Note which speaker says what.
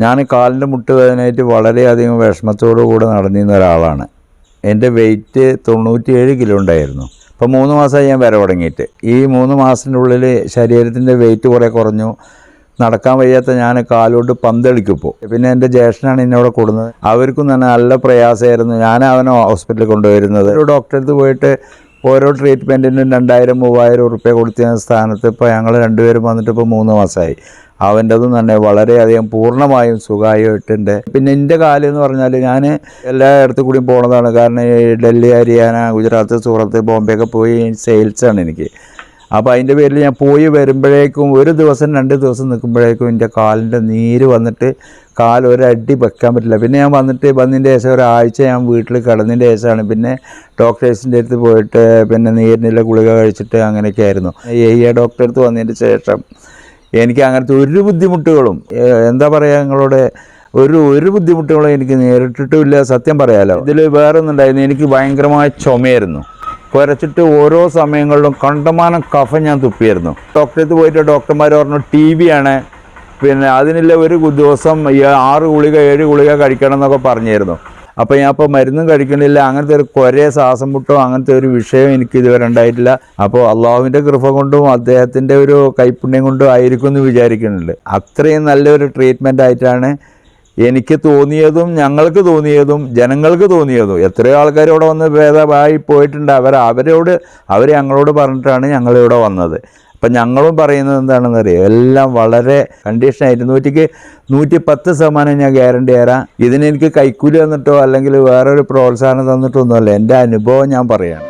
Speaker 1: ഞാൻ കാലിൻ്റെ മുട്ടുവേദനയായിട്ട് വളരെയധികം വിഷമത്തോടു കൂടെ നടന്നിരുന്ന ഒരാളാണ്. എൻ്റെ വെയിറ്റ് 97 കിലോ ഉണ്ടായിരുന്നു. ഇപ്പോൾ 3 മാസമായി ഞാൻ വര തുടങ്ങിയിട്ട്. ഈ 3 മാസത്തിൻ്റെ ഉള്ളിൽ ശരീരത്തിൻ്റെ വെയിറ്റ് കുറേ കുറഞ്ഞു. നടക്കാൻ വയ്യാത്ത ഞാൻ കാലുകൊണ്ട് പന്തളിക്കിപ്പോൾ. പിന്നെ എൻ്റെ ജ്യേഷ്ഠനാണ് എന്നോട് കൂടുന്നത്. അവർക്കും തന്നെ നല്ല പ്രയാസമായിരുന്നു. ഞാൻ അവനെ ഹോസ്പിറ്റലിൽ കൊണ്ടുവരുന്നത്. ഒരു ഡോക്ടറെ അടുത്ത് പോയിട്ട് ഓരോ ട്രീറ്റ്മെൻറ്റിനും 2000-3000 ഉറുപ്പ്യ കൊടുത്തിരുന്ന സ്ഥാനത്ത് ഇപ്പോൾ ഞങ്ങൾ രണ്ടുപേരും വന്നിട്ട് ഇപ്പോൾ 3 മാസമായി. അവൻ്റെതും തന്നെ വളരെയധികം പൂർണ്ണമായും സുഖമായിട്ടുണ്ട്. പിന്നെ എൻ്റെ കാലം എന്ന് പറഞ്ഞാൽ ഞാൻ എല്ലായിടത്തും കൂടിയും പോണതാണ്. കാരണം ഡൽഹി, ഹരിയാന, ഗുജറാത്ത്, സൂറത്ത്, ബോംബെ ഒക്കെ പോയി സെയിൽസാണ് എനിക്ക്. അപ്പോൾ അതിൻ്റെ പേരിൽ ഞാൻ പോയി വരുമ്പോഴേക്കും 1 ദിവസം 2 ദിവസം നിൽക്കുമ്പോഴേക്കും എൻ്റെ കാലിൻ്റെ നീര് വന്നിട്ട് ഒരടി വെക്കാൻ പറ്റില്ല. പിന്നെ ഞാൻ വന്നതിൻ്റെ ശേഷം ഒരാഴ്ച ഞാൻ വീട്ടിൽ കിടന്നതിൻ്റെ ശേഷമാണ് പിന്നെ ഡോക്ടേഴ്സിൻ്റെ അടുത്ത് പോയിട്ട് പിന്നെ നീരിനുള്ള ഗുളിക കഴിച്ചിട്ട് അങ്ങനെയൊക്കെ ആയിരുന്നു. ഡോക്ടറെ അടുത്ത് വന്നതിന് ശേഷം എനിക്ക് അങ്ങനത്തെ ഒരു ബുദ്ധിമുട്ടുകളും എന്താ പറയുക നിങ്ങളോട് ഒരു ബുദ്ധിമുട്ടുകളും എനിക്ക് നേരിട്ടിട്ടുമില്ല. സത്യം പറയാലോ. ഇതിൽ വേറെ ഒന്നുണ്ടായിരുന്നു. എനിക്ക് ഭയങ്കരമായ ചുമയായിരുന്നു. കുരച്ചിട്ട് ഓരോ സമയങ്ങളിലും കണ്ടമാനം കഫം ഞാൻ തുപ്പിയായിരുന്നു. ഡോക്ടറെ അടുത്ത് പോയിട്ട് ഡോക്ടർമാർ പറഞ്ഞു TV ആണ്, പിന്നെ അതിനുള്ള ഒരു ദിവസം 6 ഗുളിക 7 ഗുളിക കഴിക്കണം എന്നൊക്കെ പറഞ്ഞിരുന്നു. അപ്പോൾ ഞാൻ ഇപ്പോൾ മരുന്നും കഴിക്കണില്ല. അങ്ങനത്തെ ഒരു ശ്വാസം മുട്ടോ അങ്ങനത്തെ ഒരു വിഷയം എനിക്ക് ഇതുവരെ ഉണ്ടായിട്ടില്ല. അപ്പോൾ അള്ളാഹുവിൻ്റെ കൃപ കൊണ്ടും അദ്ദേഹത്തിൻ്റെ ഒരു കൈപ്പുണ്യം കൊണ്ടും ആയിരിക്കും എന്ന് വിചാരിക്കുന്നുണ്ട്. അത്രയും നല്ലൊരു ട്രീറ്റ്മെൻ്റ് ആയിട്ടാണ് എനിക്ക് തോന്നിയതും ഞങ്ങൾക്ക് തോന്നിയതും ജനങ്ങൾക്ക് തോന്നിയതും. എത്രയോ ആൾക്കാർ ഇവിടെ വന്ന് ഭേദമായി പോയിട്ടുണ്ട്. അവർ ഞങ്ങളോട് പറഞ്ഞിട്ടാണ് ഞങ്ങളിവിടെ വന്നത്. അപ്പം ഞങ്ങളും പറയുന്നത് എന്താണെന്ന് അറിയാം, എല്ലാം വളരെ കണ്ടീഷനായിട്ട് 110% ഞാൻ ഗ്യാരണ്ടി തരാം. ഇതിനെനിക്ക് കൈക്കൂലി തന്നിട്ടോ അല്ലെങ്കിൽ വേറൊരു പ്രോത്സാഹനം തന്നിട്ടൊന്നുമല്ല, എൻ്റെ അനുഭവം ഞാൻ പറയുകയാണ്.